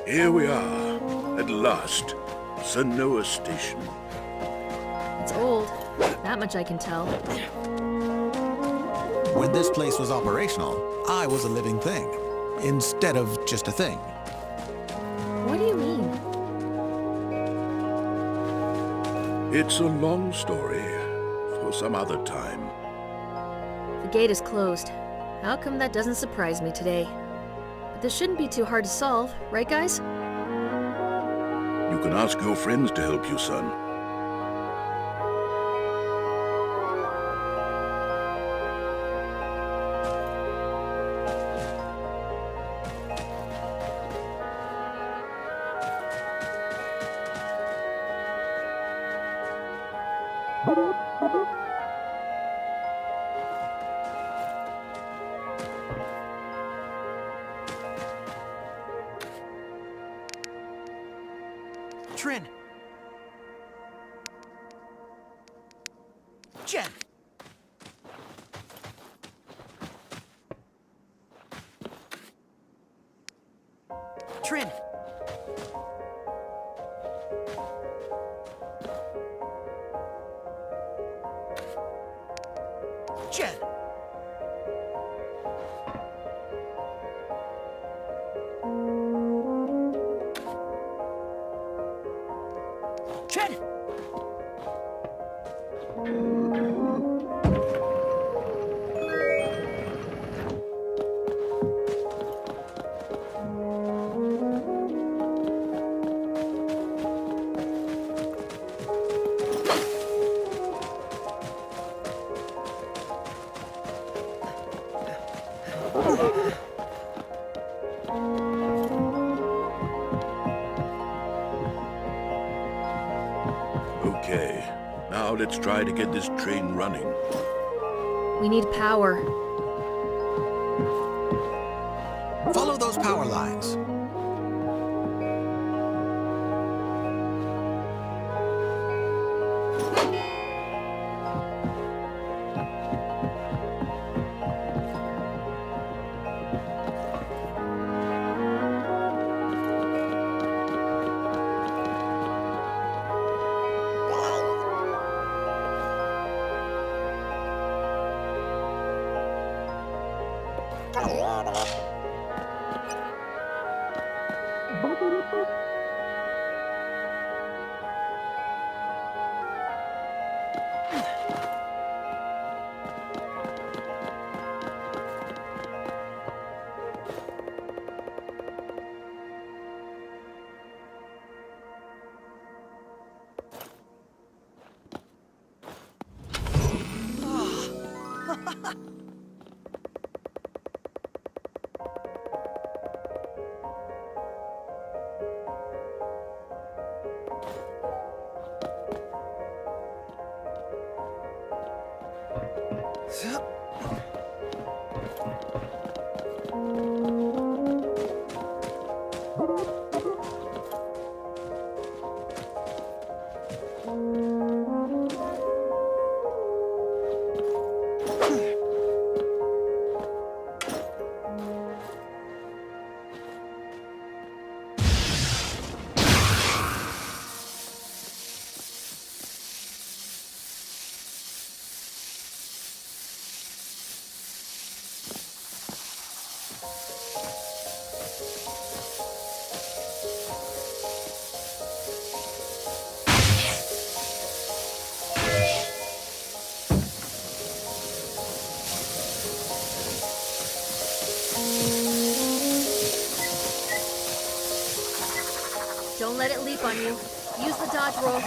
Here we are, at last. Sanoa Station. It's old. That much I can tell. When this place was operational, I was a living thing, instead of just a thing. What do you mean? It's a long story, for some other time. The gate is closed. How come that doesn't surprise me today? But this shouldn't be too hard to solve, right guys? You can ask your friends to help you, son. Trin! Jen! Trin! Jen! Jen! Okay, now let's try to get this train running. We need power. Follow those power lines. let it leap on you. Use the dodge roll.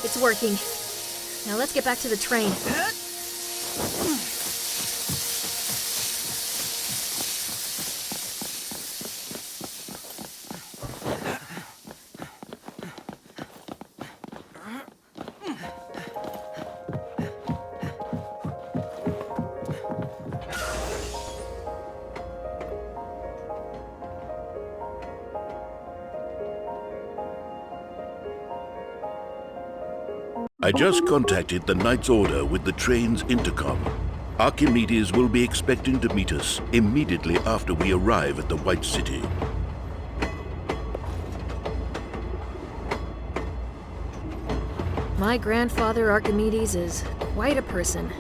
It's working. Now let's get back to the train. I just contacted the Knight's Order with the train's intercom. Archimedes will be expecting to meet us immediately after we arrive at the White City. My grandfather Archimedes is quite a person.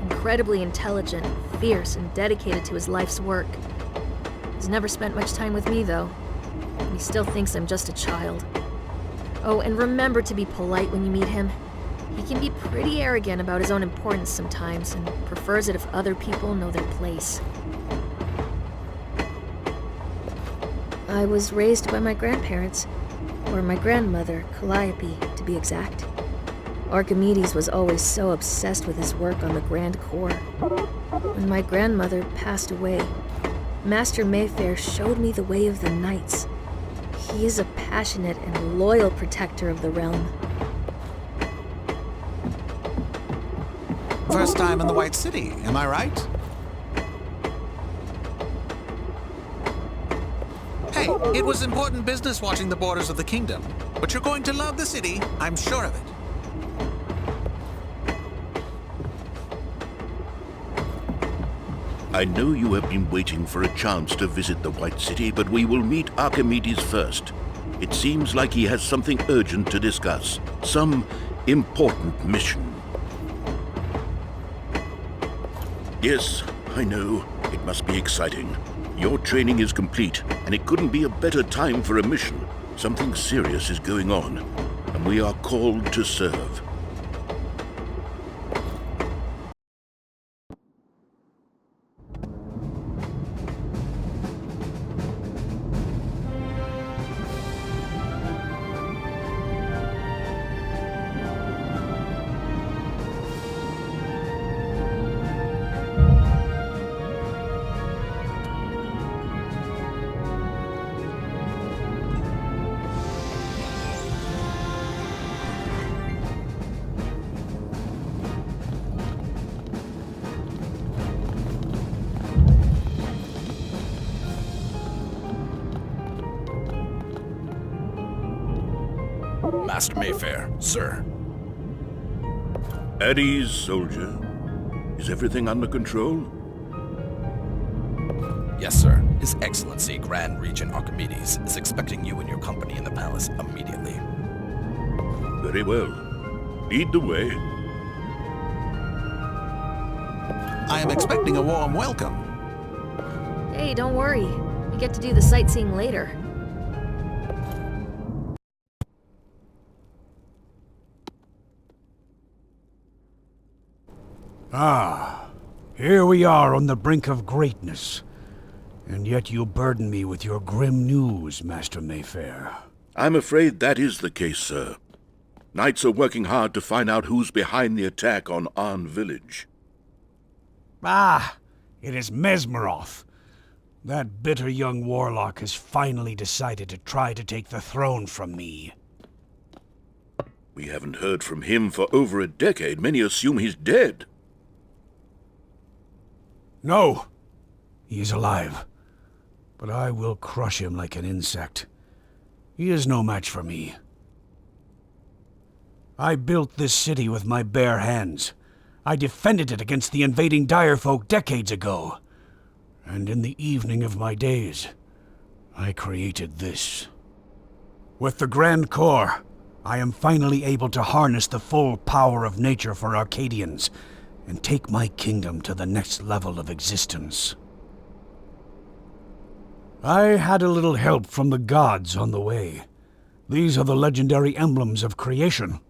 Incredibly intelligent, fierce, and dedicated to his life's work. He's never spent much time with me, though. He still thinks I'm just a child. Oh, and remember to be polite when you meet him. He can be pretty arrogant about his own importance sometimes, and prefers it if other people know their place. I was raised by my grandparents, or my grandmother, Calliope, to be exact. Archimedes was always so obsessed with his work on the Grand Core. When my grandmother passed away, Master Mayfair showed me the way of the Knights. He is a passionate and loyal protector of the realm. First time in the White City, am I right? Hey, it was important business watching the borders of the kingdom. But you're going to love the city, I'm sure of it. I know you have been waiting for a chance to visit the White City, but we will meet Archimedes first. It seems like he has something urgent to discuss. Some important mission. Yes, I know. It must be exciting. Your training is complete, and it couldn't be a better time for a mission. Something serious is going on, and we are called to serve. Master Mayfair, sir. At ease, soldier. Is everything under control? Yes, sir. His Excellency Grand Regent Archimedes is expecting you and your company in the palace immediately. Very well. Lead the way. I am expecting a warm welcome. Hey, don't worry. We get to do the sightseeing later. Ah, here we are on the brink of greatness. And yet you burden me with your grim news, Master Mayfair. I'm afraid that is the case, sir. Knights are working hard to find out who's behind the attack on Arn Village. Ah, it is Mesmeroth. That bitter young warlock has finally decided to try to take the throne from me. We haven't heard from him for over a decade. Many assume he's dead. No, he is alive. But I will crush him like an insect. He is no match for me. I built this city with my bare hands. I defended it against the invading Direfolk decades ago. And in the evening of my days, I created this. With the Grand Core, I am finally able to harness the full power of nature for Arcadians and take my kingdom to the next level of existence. I had a little help from the gods on the way. These are the legendary emblems of creation.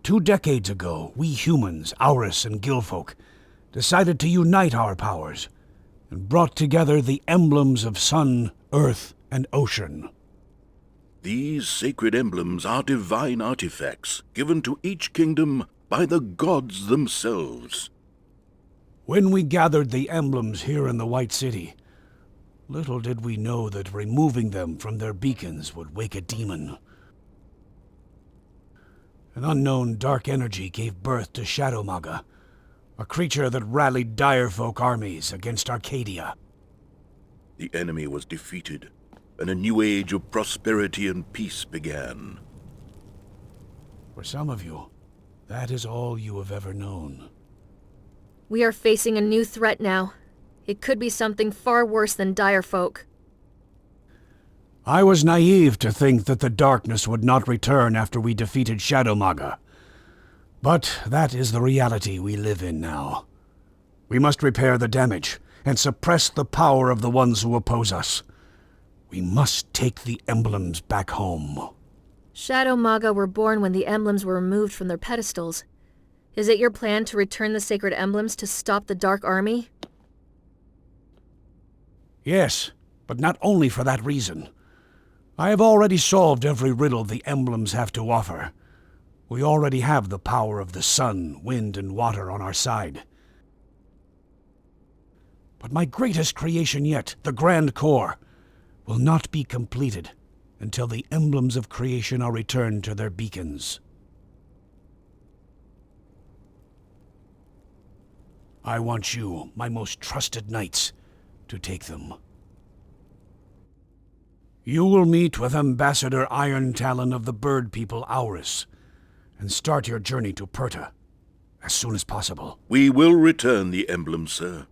2 decades ago, we humans, Owrus and Gillfolk, decided to unite our powers and brought together the emblems of sun, earth, and ocean. These sacred emblems are divine artifacts given to each kingdom by the gods themselves. When we gathered the emblems here in the White City, little did we know that removing them from their beacons would wake a demon. An unknown dark energy gave birth to Shadowmaga, a creature that rallied Direfolk armies against Arcadia. The enemy was defeated, and a new age of prosperity and peace began. For some of you, that is all you have ever known. We are facing a new threat now. It could be something far worse than Direfolk. I was naive to think that the darkness would not return after we defeated Shadowmaga. But that is the reality we live in now. We must repair the damage and suppress the power of the ones who oppose us. We must take the emblems back home. Shadowmaga were born when the emblems were removed from their pedestals. Is it your plan to return the sacred emblems to stop the Dark Army? Yes, but not only for that reason. I have already solved every riddle the emblems have to offer. We already have the power of the sun, wind, and water on our side. But my greatest creation yet, the Grand Core, will not be completed until the emblems of creation are returned to their beacons. I want you, my most trusted knights, to take them. You will meet with Ambassador Iron Talon of the Bird People Owrus, and start your journey to Perta as soon as possible. We will return the emblem, sir.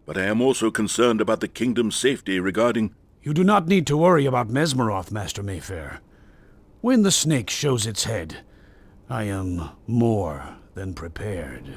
But I am also concerned about the kingdom's safety regarding... You do not need to worry about Mesmeroth, Master Mayfair. When the snake shows its head, I am more than prepared.